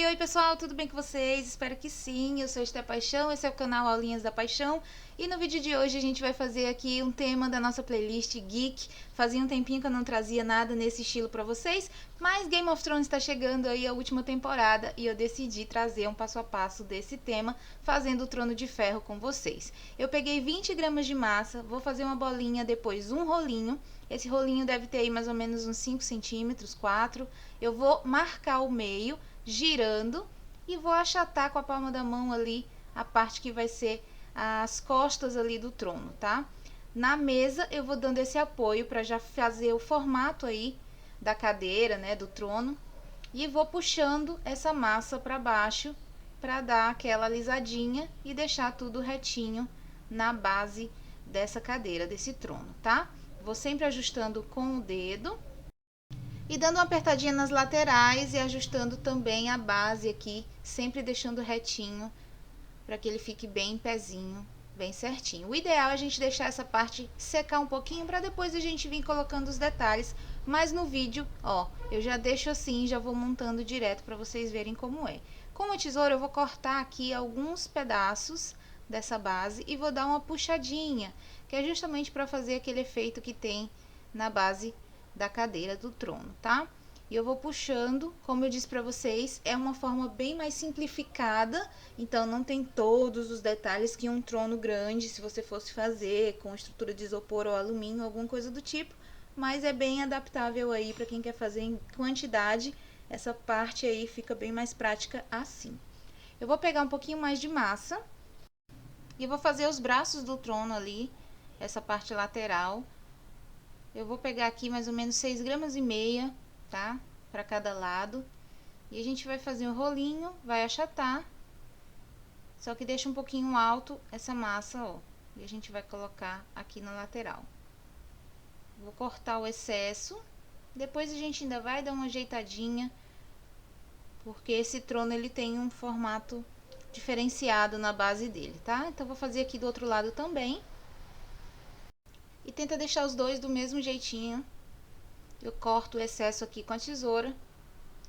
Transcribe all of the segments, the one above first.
Oi pessoal, tudo bem com vocês? Espero que sim, eu sou Esté Paixão, esse é o canal Aulinhas da Paixão. E no vídeo de hoje a gente vai fazer aqui um tema da nossa playlist Geek. Fazia um tempinho que eu não trazia nada nesse estilo pra vocês, mas Game of Thrones está chegando aí a última temporada e eu decidi trazer um passo a passo desse tema, fazendo o Trono de Ferro com vocês. Eu peguei 20 gramas de massa, vou fazer uma bolinha, depois um rolinho. Esse rolinho deve ter aí mais ou menos uns 5 centímetros, 4. Eu vou marcar o meio, girando, e vou achatar com a palma da mão ali a parte que vai ser as costas ali do trono, tá? Na mesa eu vou dando esse apoio para já fazer o formato aí da cadeira, né, do trono, e vou puxando essa massa para baixo para dar aquela alisadinha e deixar tudo retinho na base dessa cadeira, desse trono, tá? Vou sempre ajustando com o dedo e dando uma apertadinha nas laterais e ajustando também a base aqui, sempre deixando retinho para que ele fique bem em pezinho, bem certinho. O ideal é a gente deixar essa parte secar um pouquinho para depois a gente vir colocando os detalhes, mas no vídeo, ó, eu já deixo assim, já vou montando direto para vocês verem como é. Com a tesoura eu vou cortar aqui alguns pedaços dessa base e vou dar uma puxadinha, que é justamente para fazer aquele efeito que tem na base da cadeira do trono, tá? E eu vou puxando, como eu disse para vocês, é uma forma bem mais simplificada, então não tem todos os detalhes que um trono grande, se você fosse fazer com estrutura de isopor ou alumínio, alguma coisa do tipo, mas é bem adaptável aí para quem quer fazer em quantidade, essa parte aí fica bem mais prática assim. Eu vou pegar um pouquinho mais de massa e vou fazer os braços do trono ali, essa parte lateral. Eu vou pegar aqui mais ou menos 6,5 gramas, tá? Para cada lado. E a gente vai fazer um rolinho, vai achatar. Só que deixa um pouquinho alto essa massa, ó. E a gente vai colocar aqui na lateral. Vou cortar o excesso. Depois a gente ainda vai dar uma ajeitadinha, porque esse trono ele tem um formato diferenciado na base dele, tá? Então vou fazer aqui do outro lado também. E tenta deixar os dois do mesmo jeitinho. Eu corto o excesso aqui com a tesoura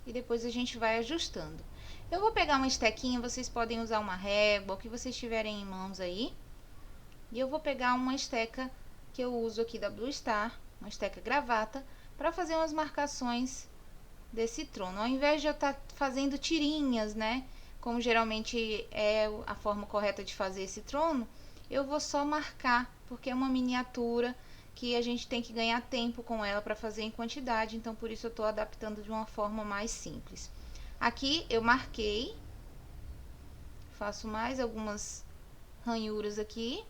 e depois a gente vai ajustando. Eu vou pegar uma estequinha, vocês podem usar uma régua, o que vocês tiverem em mãos aí. E eu vou pegar uma esteca que eu uso aqui da Blue Star, uma esteca gravata, para fazer umas marcações desse trono. Ao invés de eu estar fazendo tirinhas, né, como geralmente é a forma correta de fazer esse trono, eu vou só marcar, porque é uma miniatura que a gente tem que ganhar tempo com ela para fazer em quantidade, então por isso eu estou adaptando de uma forma mais simples. Aqui eu marquei, faço mais algumas ranhuras aqui.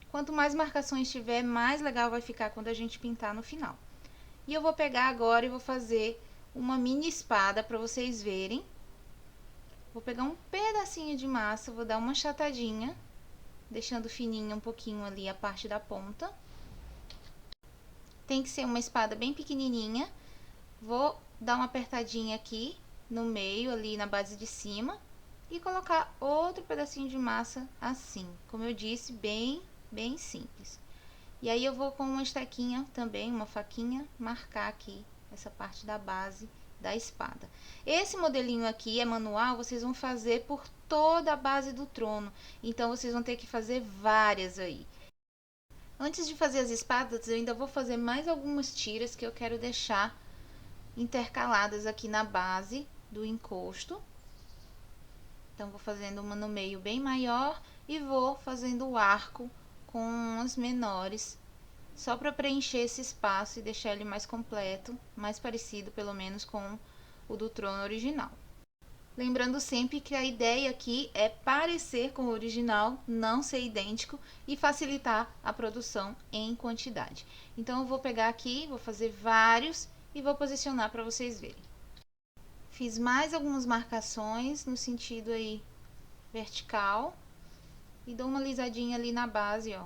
Quanto mais marcações tiver, mais legal vai ficar quando a gente pintar no final. E eu vou pegar agora e vou fazer uma mini espada para vocês verem. Vou pegar um pedacinho de massa, vou dar uma achatadinha, deixando fininha um pouquinho ali a parte da ponta. Tem que ser uma espada bem pequenininha. Vou dar uma apertadinha aqui no meio, ali na base de cima, e colocar outro pedacinho de massa assim. Como eu disse, bem simples. E aí eu vou com uma estequinha também, uma faquinha, marcar aqui essa parte da base da espada. Esse modelinho aqui é manual, vocês vão fazer por toda a base do trono. Então vocês vão ter que fazer várias aí. Antes de fazer as espadas, eu ainda vou fazer mais algumas tiras que eu quero deixar intercaladas aqui na base do encosto. Então vou fazendo uma no meio bem maior e vou fazendo o arco com as menores, só para preencher esse espaço e deixar ele mais completo, mais parecido pelo menos com o do trono original. Lembrando sempre que a ideia aqui é parecer com o original, não ser idêntico e facilitar a produção em quantidade. Então eu vou pegar aqui, vou fazer vários e vou posicionar para vocês verem. Fiz mais algumas marcações no sentido aí vertical e dou uma lisadinha ali na base, ó,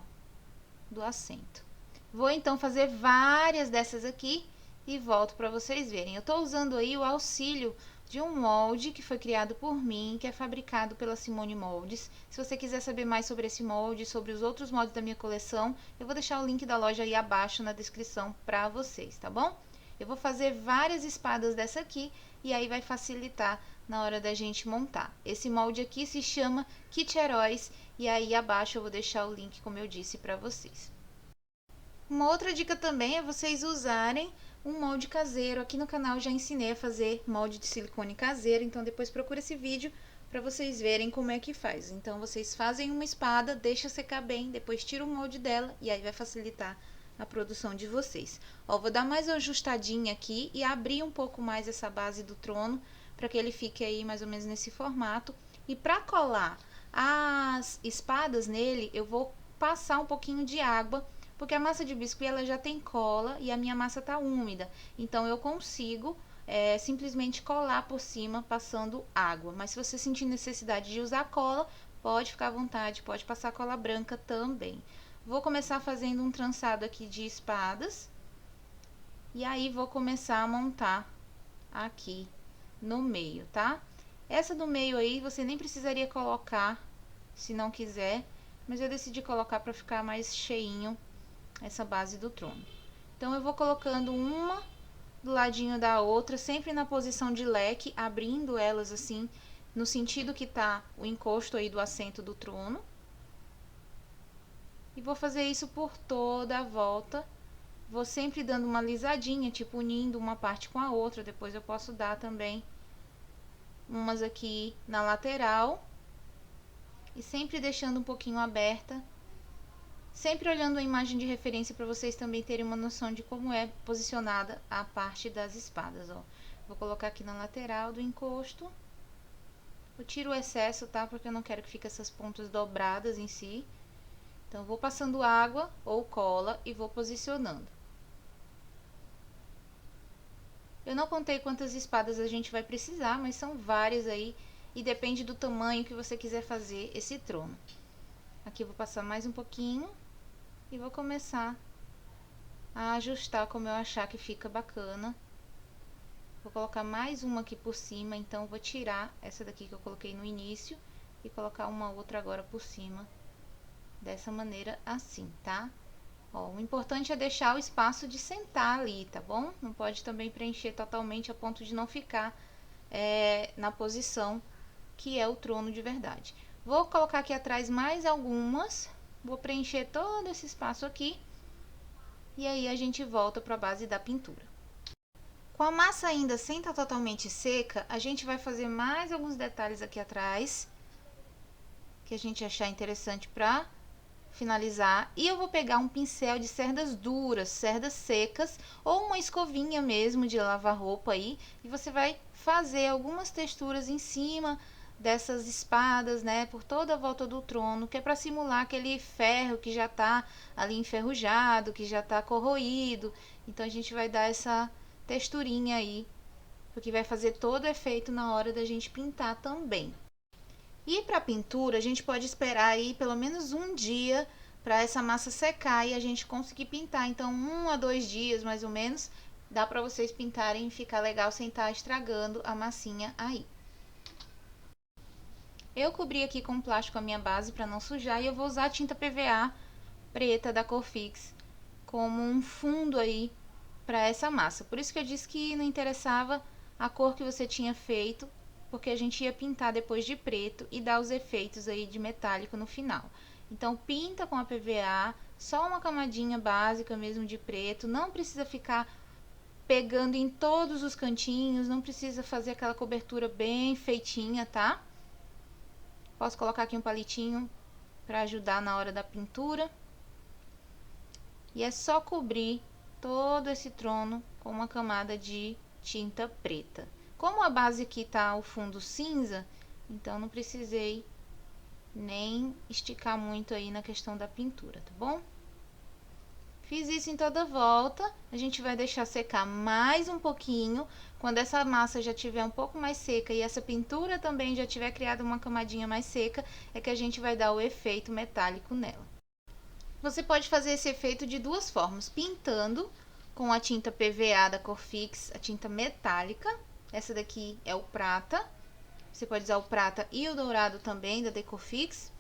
do assento. Vou então fazer várias dessas aqui e volto para vocês verem. Eu tô usando aí o auxílio de um molde que foi criado por mim, que é fabricado pela Simone Moldes. Se você quiser saber mais sobre esse molde, sobre os outros moldes da minha coleção, eu vou deixar o link da loja aí abaixo na descrição para vocês, tá bom? Eu vou fazer várias espadas dessa aqui e aí vai facilitar na hora da gente montar. Esse molde aqui se chama Kit Heróis e aí abaixo eu vou deixar o link, como eu disse, para vocês. Uma outra dica também é vocês usarem um molde caseiro. Aqui no canal já ensinei a fazer molde de silicone caseiro, então depois procura esse vídeo para vocês verem como é que faz. Então vocês fazem uma espada, deixa secar bem, depois tira o molde dela e aí vai facilitar a produção de vocês. Ó, vou dar mais uma ajustadinha aqui e abrir um pouco mais essa base do trono para que ele fique aí mais ou menos nesse formato. E para colar as espadas nele, eu vou passar um pouquinho de água, porque a massa de biscuit ela já tem cola e a minha massa tá úmida, então eu consigo simplesmente colar por cima passando água. Mas se você sentir necessidade de usar cola, pode ficar à vontade, pode passar cola branca também. Vou começar fazendo um trançado aqui de espadas e aí vou começar a montar aqui no meio, tá? Essa do meio aí você nem precisaria colocar se não quiser, mas eu decidi colocar para ficar mais cheinho essa base do trono. Então eu vou colocando uma do ladinho da outra, sempre na posição de leque, abrindo elas assim, no sentido que tá o encosto aí do assento do trono. E vou fazer isso por toda a volta. Vou sempre dando uma alisadinha, tipo unindo uma parte com a outra. Depois eu posso dar também umas aqui na lateral. E sempre deixando um pouquinho aberta. Sempre olhando a imagem de referência para vocês também terem uma noção de como é posicionada a parte das espadas, ó. Vou colocar aqui na lateral do encosto. Eu tiro o excesso, tá? Porque eu não quero que fique essas pontas dobradas em si. Então, vou passando água ou cola e vou posicionando. Eu não contei quantas espadas a gente vai precisar, mas são várias aí. E depende do tamanho que você quiser fazer esse trono. Aqui eu vou passar mais um pouquinho. E vou começar a ajustar como eu achar que fica bacana. Vou colocar mais uma aqui por cima, então vou tirar essa daqui que eu coloquei no início e colocar uma outra agora por cima, dessa maneira assim, tá? Ó, o importante é deixar o espaço de sentar ali, tá bom? Não pode também preencher totalmente a ponto de não ficar na posição que é o trono de verdade. Vou colocar aqui atrás mais algumas. Vou preencher todo esse espaço aqui. E aí a gente volta para a base da pintura. Com a massa ainda sem estar totalmente seca, a gente vai fazer mais alguns detalhes aqui atrás, que a gente achar interessante para finalizar. E eu vou pegar um pincel de cerdas duras, cerdas secas, ou uma escovinha mesmo de lavar roupa aí. E você vai fazer algumas texturas em cima dessas espadas, né, por toda a volta do trono, que é para simular aquele ferro que já tá ali enferrujado, que já tá corroído. Então a gente vai dar essa texturinha aí, porque vai fazer todo o efeito na hora da gente pintar também. E para pintura, a gente pode esperar aí pelo menos um dia para essa massa secar e a gente conseguir pintar. Então 1 a 2 dias mais ou menos, dá para vocês pintarem e ficar legal sem estar estragando a massinha aí. Eu cobri aqui com plástico a minha base para não sujar e eu vou usar a tinta PVA preta da Corfix como um fundo aí para essa massa. Por isso que eu disse que não interessava a cor que você tinha feito, porque a gente ia pintar depois de preto e dar os efeitos aí de metálico no final. Então pinta com a PVA, só uma camadinha básica mesmo de preto, não precisa ficar pegando em todos os cantinhos, não precisa fazer aquela cobertura bem feitinha, tá? Posso colocar aqui um palitinho para ajudar na hora da pintura. E é só cobrir todo esse trono com uma camada de tinta preta. Como a base aqui tá o fundo cinza, então não precisei nem esticar muito aí na questão da pintura, tá bom? Fiz isso em toda volta, a gente vai deixar secar mais um pouquinho. Quando essa massa já tiver um pouco mais seca e essa pintura também já tiver criado uma camadinha mais seca, é que a gente vai dar o efeito metálico nela. Você pode fazer esse efeito de duas formas, pintando com a tinta PVA da Corfix, a tinta metálica. Essa daqui é o prata. Você pode usar o prata e o dourado também da Decorfix.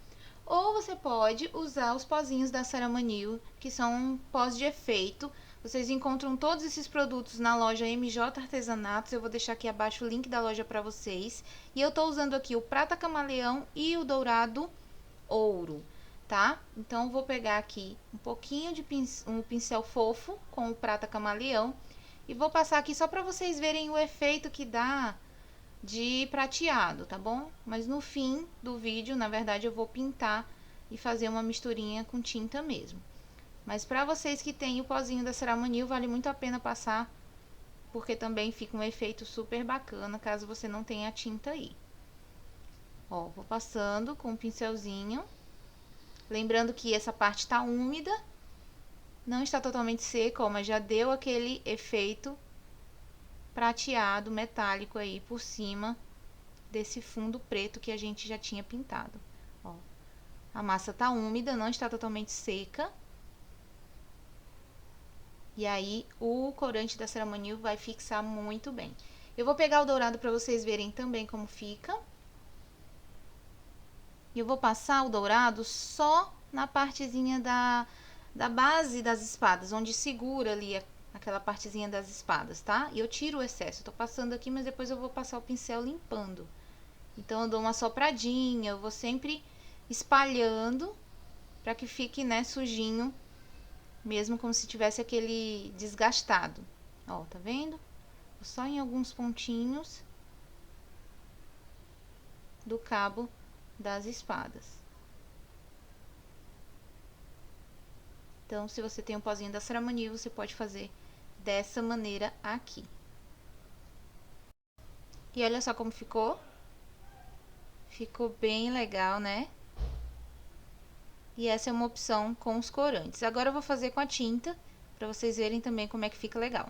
Ou você pode usar os pozinhos da Ceramanil, que são pós de efeito. Vocês encontram todos esses produtos na loja MJ Artesanatos. Eu vou deixar aqui abaixo o link da loja para vocês. E eu tô usando aqui o prata camaleão e o dourado ouro, tá? Então, eu vou pegar aqui um pouquinho de um pincel fofo com o prata camaleão e vou passar aqui só para vocês verem o efeito que dá de prateado, tá bom? Mas no fim do vídeo, na verdade, eu vou pintar e fazer uma misturinha com tinta mesmo. Mas para vocês que têm o pozinho da Ceramanil, vale muito a pena passar, porque também fica um efeito super bacana, caso você não tenha a tinta aí. Ó, vou passando com um pincelzinho. Lembrando que essa parte tá úmida, não está totalmente seca, ó, mas já deu aquele efeito prateado, metálico aí por cima desse fundo preto que a gente já tinha pintado. Ó, a massa tá úmida, não está totalmente seca. E aí, o corante da Ceramanil vai fixar muito bem. Eu vou pegar o dourado para vocês verem também como fica. E eu vou passar o dourado só na partezinha da base das espadas, onde segura ali aquela partezinha das espadas, tá? E eu tiro o excesso. Tô passando aqui, mas depois eu vou passar o pincel limpando. Então, eu dou uma sopradinha, eu vou sempre espalhando para que fique, né, sujinho, mesmo como se tivesse aquele desgastado. Ó, tá vendo? Só em alguns pontinhos do cabo das espadas. Então, se você tem um pozinho da Ceramanil, você pode fazer dessa maneira aqui. E olha só como ficou. Ficou bem legal, né? E essa é uma opção com os corantes. Agora eu vou fazer com a tinta, para vocês verem também como é que fica legal.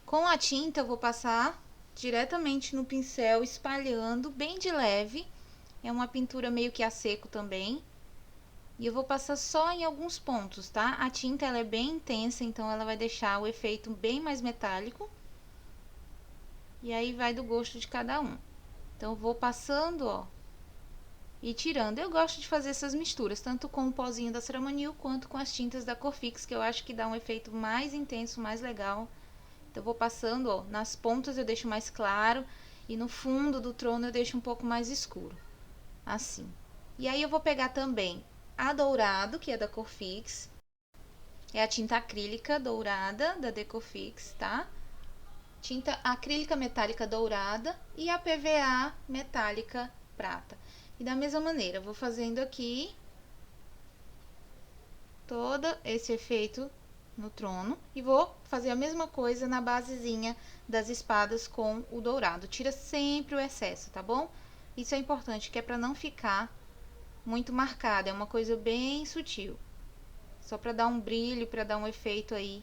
Com a tinta eu vou passar diretamente no pincel, espalhando bem de leve. É uma pintura meio que a seco também. E eu vou passar só em alguns pontos, tá? A tinta ela é bem intensa, então ela vai deixar o efeito bem mais metálico. E aí vai do gosto de cada um. Então eu vou passando, ó, e tirando. Eu gosto de fazer essas misturas, tanto com o pozinho da Ceramanil, quanto com as tintas da Corfix, que eu acho que dá um efeito mais intenso, mais legal. Então, eu vou passando, ó, nas pontas eu deixo mais claro, e no fundo do trono eu deixo um pouco mais escuro. Assim. E aí, eu vou pegar também a dourado, que é da Corfix. É a tinta acrílica dourada da Decofix, tá? Tinta acrílica metálica dourada e a PVA metálica prata. E da mesma maneira, eu vou fazendo aqui todo esse efeito no trono e vou fazer a mesma coisa na basezinha das espadas com o dourado. Tira sempre o excesso, tá bom? Isso é importante, que é para não ficar muito marcado, é uma coisa bem sutil. Só para dar um brilho, para dar um efeito aí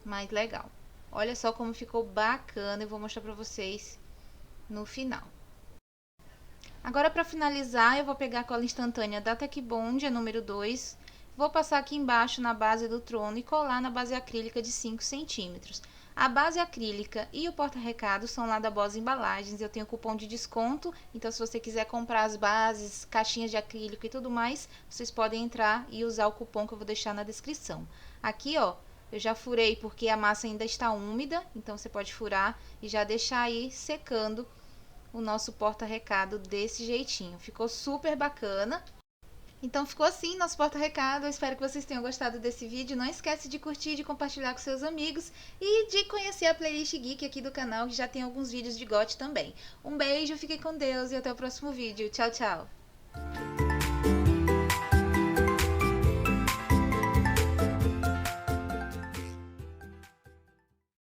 mais legal. Olha só como ficou bacana, eu vou mostrar para vocês no final. Agora, para finalizar, eu vou pegar a cola instantânea da Tech Bond, a número 2. Vou passar aqui embaixo na base do trono e colar na base acrílica de 5 centímetros. A base acrílica e o porta-recado são lá da Boss Embalagens. Eu tenho cupom de desconto, então se você quiser comprar as bases, caixinhas de acrílico e tudo mais, vocês podem entrar e usar o cupom que eu vou deixar na descrição. Aqui, ó, eu já furei porque a massa ainda está úmida, então você pode furar e já deixar aí secando o nosso porta-recado desse jeitinho. Ficou super bacana. Então ficou assim nosso porta-recado. Eu espero que vocês tenham gostado desse vídeo. Não esquece de curtir, de compartilhar com seus amigos e de conhecer a playlist geek aqui do canal, que já tem alguns vídeos de GOT também. Um beijo, fiquem com Deus e até o próximo vídeo. Tchau, tchau!